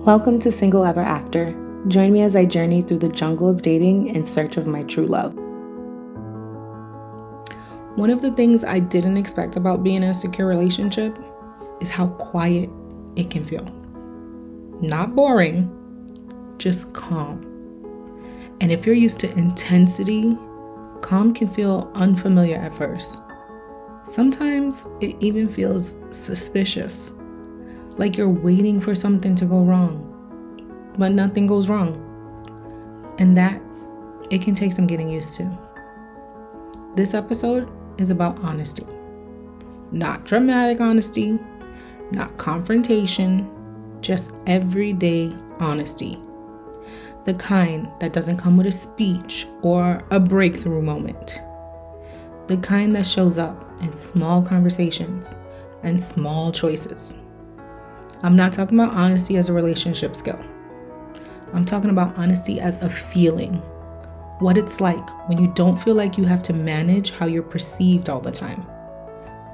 Welcome to Single Ever After. Join me as I journey through the jungle of dating in search of my true love. One of the things I didn't expect about being in a secure relationship is how quiet it can feel. Not boring, just calm. And if you're used to intensity, calm can feel unfamiliar at first. Sometimes it even feels suspicious, like you're waiting for something to go wrong, but nothing goes wrong. And that, it can take some getting used to. This episode is about honesty. Not dramatic honesty, not confrontation, just everyday honesty. The kind that doesn't come with a speech or a breakthrough moment. The kind that shows up in small conversations and small choices. I'm not talking about honesty as a relationship skill. I'm talking about honesty as a feeling. What it's like when you don't feel like you have to manage how you're perceived all the time.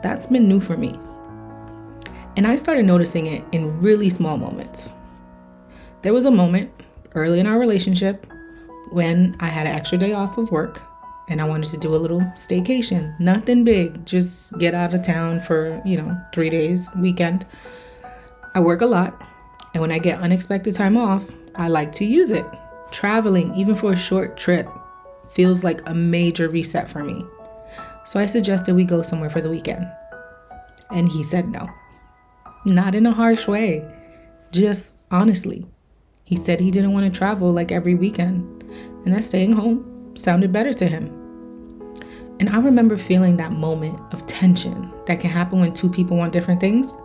That's been new for me. And I started noticing it in really small moments. There was a moment early in our relationship when I had an extra day off of work and I wanted to do a little staycation. Nothing big, just get out of town for, 3 days, weekend. I work a lot, and when I get unexpected time off, I like to use it. Traveling, even for a short trip, feels like a major reset for me. So I suggested we go somewhere for the weekend. And he said no. Not in a harsh way, just honestly. He said he didn't want to travel like every weekend, and that staying home sounded better to him. And I remember feeling that moment of tension that can happen when two people want different things.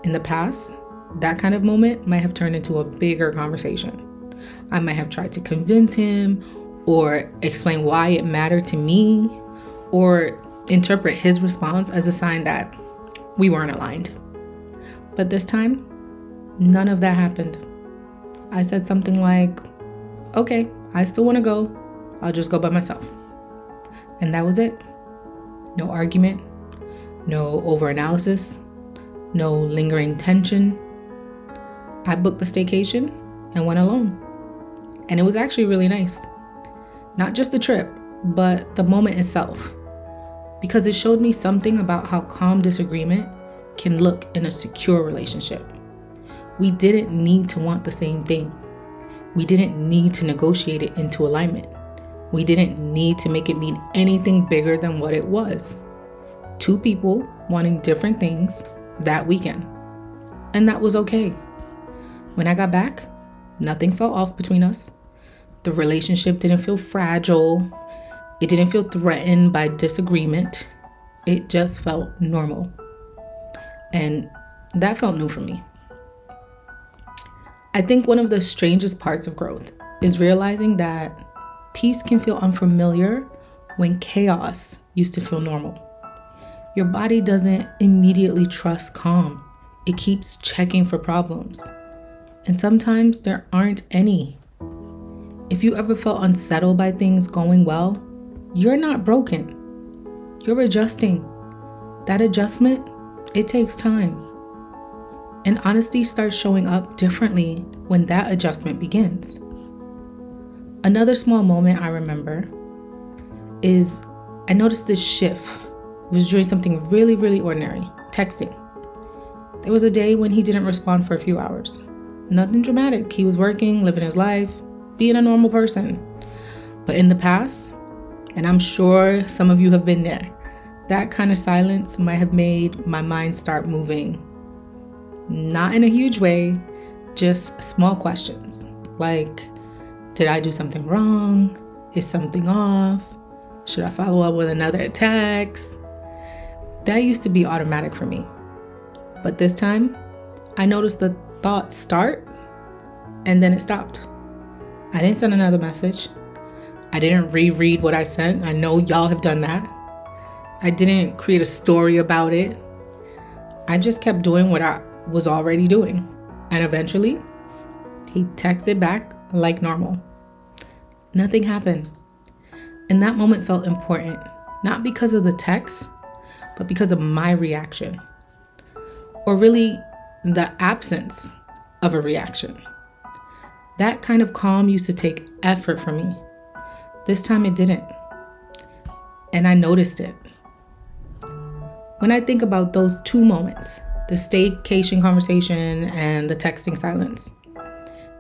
In the past, that kind of moment might have turned into a bigger conversation. I might have tried to convince him or explain why it mattered to me or interpret his response as a sign that we weren't aligned. But this time, none of that happened. I said something like, okay, I still want to go. I'll just go by myself. And that was it. No argument, no overanalysis, no lingering tension. I booked the staycation and went alone. And it was actually really nice. Not just the trip, but the moment itself. Because it showed me something about how calm disagreement can look in a secure relationship. We didn't need to want the same thing. We didn't need to negotiate it into alignment. We didn't need to make it mean anything bigger than what it was. Two people wanting different things that weekend. And that was okay. When I got back, nothing fell off between us. The relationship didn't feel fragile. It didn't feel threatened by disagreement. It just felt normal. And that felt new for me. I think one of the strangest parts of growth is realizing that peace can feel unfamiliar when chaos used to feel normal. Your body doesn't immediately trust calm. It keeps checking for problems. And sometimes there aren't any. If you ever felt unsettled by things going well, you're not broken. You're adjusting. That adjustment, it takes time. And honesty starts showing up differently when that adjustment begins. Another small moment I remember is I noticed this shift. It was doing something really, really ordinary, texting. There was a day when he didn't respond for a few hours. Nothing dramatic. He was working, living his life, being a normal person. But in the past, and I'm sure some of you have been there, that kind of silence might have made my mind start moving. Not in a huge way, just small questions. Like, did I do something wrong? Is something off? Should I follow up with another text? That used to be automatic for me. But this time, I noticed the thought start and then it stopped. I didn't send another message. I didn't reread what I sent. I know y'all have done that. I didn't create a story about it. I just kept doing what I was already doing. And eventually, he texted back like normal. Nothing happened. And that moment felt important, not because of the text, but because of my reaction. Or really, the absence of a reaction. That kind of calm used to take effort for me. This time it didn't. And I noticed it. When I think about those two moments, the staycation conversation and the texting silence,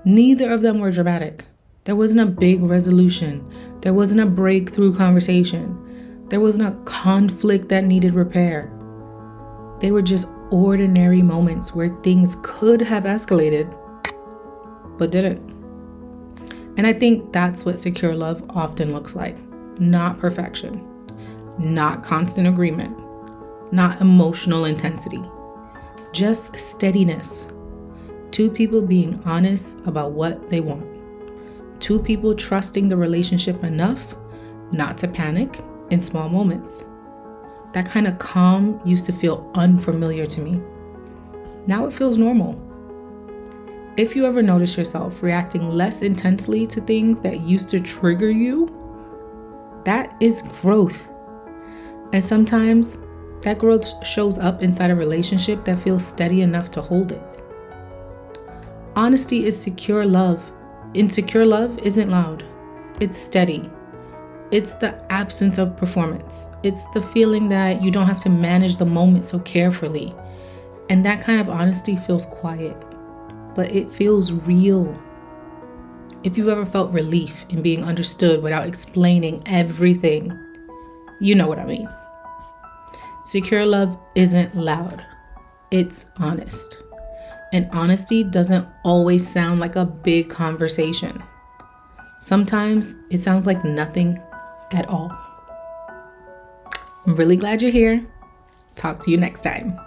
neither of them were dramatic. There wasn't a big resolution. There wasn't a breakthrough conversation. There wasn't a conflict that needed repair. They were just ordinary moments where things could have escalated, but didn't. And I think that's what secure love often looks like. Not perfection, not constant agreement, not emotional intensity, just steadiness. Two people being honest about what they want. Two people trusting the relationship enough not to panic in small moments. That kind of calm used to feel unfamiliar to me. Now it feels normal. If you ever notice yourself reacting less intensely to things that used to trigger you, that is growth. And sometimes that growth shows up inside a relationship that feels steady enough to hold it. Honesty is secure love. Insecure love isn't loud. It's steady. It's the absence of performance. It's the feeling that you don't have to manage the moment so carefully. And that kind of honesty feels quiet, but it feels real. If you ever felt relief in being understood without explaining everything, you know what I mean. Secure love isn't loud. It's honest. And honesty doesn't always sound like a big conversation. Sometimes it sounds like nothing at all. I'm really glad you're here. Talk to you next time.